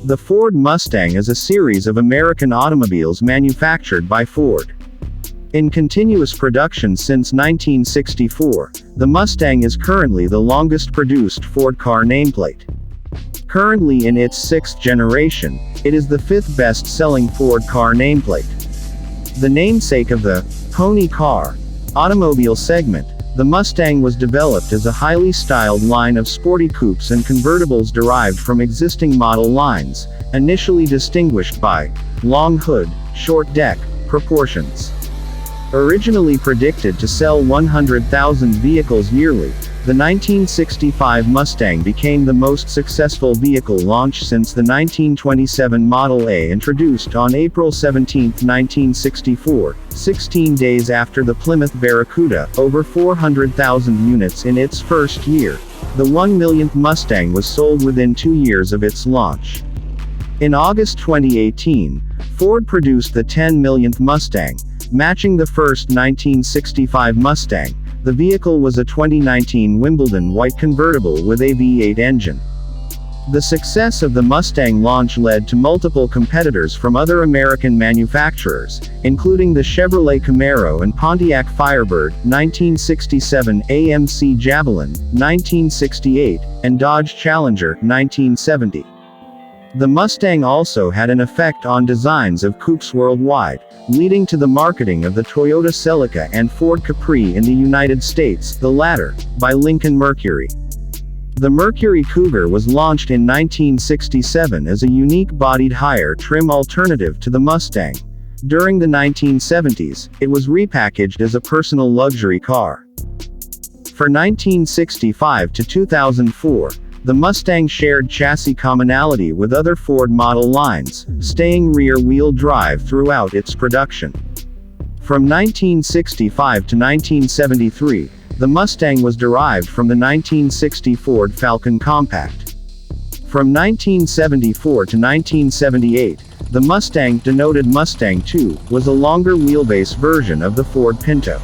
The Ford Mustang is a series of American automobiles manufactured by Ford. In continuous production since 1964, the Mustang is currently the longest produced Ford car nameplate. Currently in its sixth generation, it is the fifth best-selling Ford car nameplate. The namesake of the pony car automobile segment, the Mustang was developed as a highly styled line of sporty coupes and convertibles derived from existing model lines, initially distinguished by long hood, short deck proportions. Originally predicted to sell 100,000 vehicles yearly, the 1965 Mustang became the most successful vehicle launch since the 1927 Model A, introduced on April 17, 1964, 16 days after the Plymouth Barracuda, over 400,000 units in its first year. The 1 millionth Mustang was sold within 2 years of its launch. In August 2018, Ford produced the 10 millionth Mustang, matching the first 1965 Mustang. The vehicle was a 2019 Wimbledon white convertible with a V8 engine. The success of the Mustang launch led to multiple competitors from other American manufacturers, including the Chevrolet Camaro and Pontiac Firebird, 1967, AMC Javelin, 1968, and Dodge Challenger, 1970. The Mustang also had an effect on designs of coupes worldwide, leading to the marketing of the Toyota Celica and Ford Capri in the United States, the latter by Lincoln Mercury. The Mercury Cougar was launched in 1967 as a unique bodied higher trim alternative to the Mustang. During the 1970s, it was repackaged as a personal luxury car. For 1965 to 2004, the Mustang shared chassis commonality with other Ford model lines, staying rear-wheel drive throughout its production. From 1965 to 1973, the Mustang was derived from the 1960 Ford Falcon Compact. From 1974 to 1978, the Mustang, denoted Mustang II, was a longer wheelbase version of the Ford Pinto.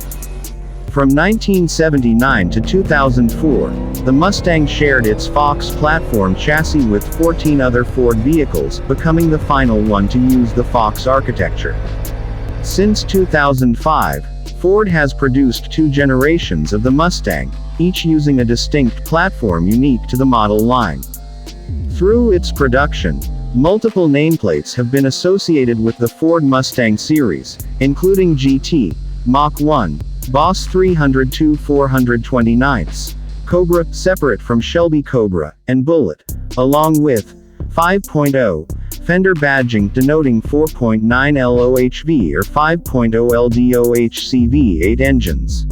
From 1979 to 2004, the Mustang shared its Fox platform chassis with 14 other Ford vehicles, becoming the final one to use the Fox architecture. Since 2005, Ford has produced 2 generations of the Mustang, each using a distinct platform unique to the model line. Through its production, multiple nameplates have been associated with the Ford Mustang series, including GT, Mach 1, Boss 302 429ths, Cobra, separate from Shelby Cobra, and Bullet, along with 5.0 fender badging denoting 4.9 LOHV or 5.0 LDOHC V8 engines.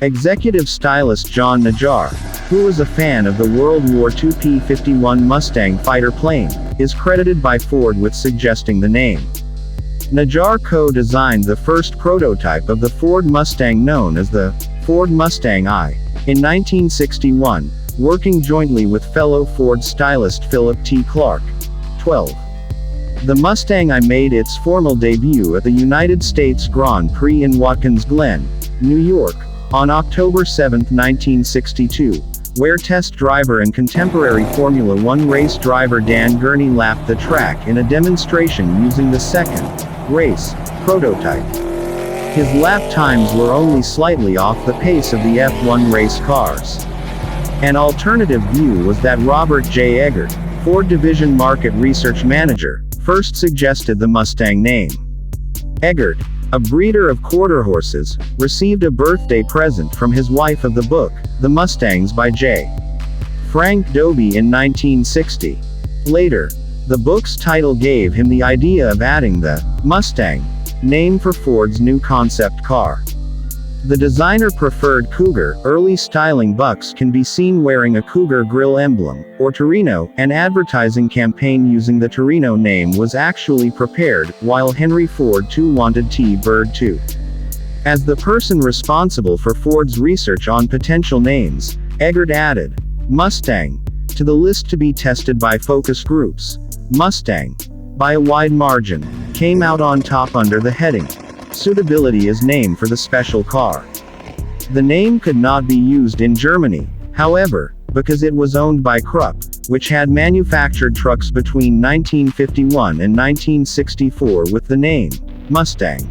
Executive stylist John Najjar, who was a fan of the World War II P-51 Mustang fighter plane, is credited by Ford with suggesting the name. Najjar co-designed the first prototype of the Ford Mustang known as the Ford Mustang I, in 1961, working jointly with fellow Ford stylist Philip T. Clark. 12. The Mustang I made its formal debut at the United States Grand Prix in Watkins Glen, New York, on October 7, 1962, where test driver and contemporary Formula One race driver Dan Gurney lapped the track in a demonstration using the second race prototype. His lap times were only slightly off the pace of the F1 race cars. An alternative view was that Robert J. Eggert, Ford Division Market Research Manager, first suggested the Mustang name. Eggert, a breeder of quarter horses, received a birthday present from his wife of the book, The Mustangs by J. Frank Dobie in 1960. Later, the book's title gave him the idea of adding the Mustang name for Ford's new concept car. The designer preferred Cougar. Early styling bucks can be seen wearing a Cougar grill emblem, or Torino. An advertising campaign using the Torino name was actually prepared, while Henry Ford II wanted T-Bird II. As the person responsible for Ford's research on potential names, Eggert added Mustang to the list to be tested by focus groups. Mustang, by a wide margin, came out on top under the heading Suitability as name for the special car. The name could not be used in Germany, however, because it was owned by Krupp, which had manufactured trucks between 1951 and 1964 with the name Mustang.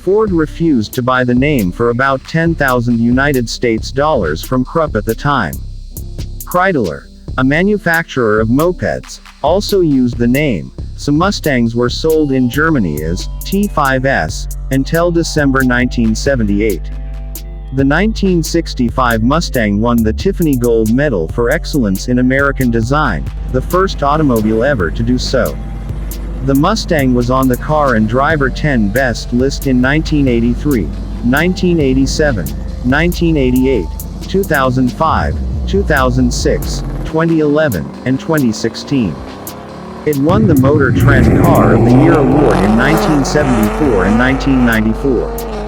Ford refused to buy the name for about 10,000 United States dollars from Krupp at the time. Kreidler, a manufacturer of mopeds, also used the name, so Mustangs were sold in Germany as T5S until December 1978. The 1965 Mustang won the Tiffany Gold Medal for Excellence in American Design, the first automobile ever to do so. The Mustang was on the Car and Driver 10 Best list in 1983, 1987, 1988, 2005, 2006, 2011, and 2016. It won the Motor Trend Car of the Year award in 1974 and 1994.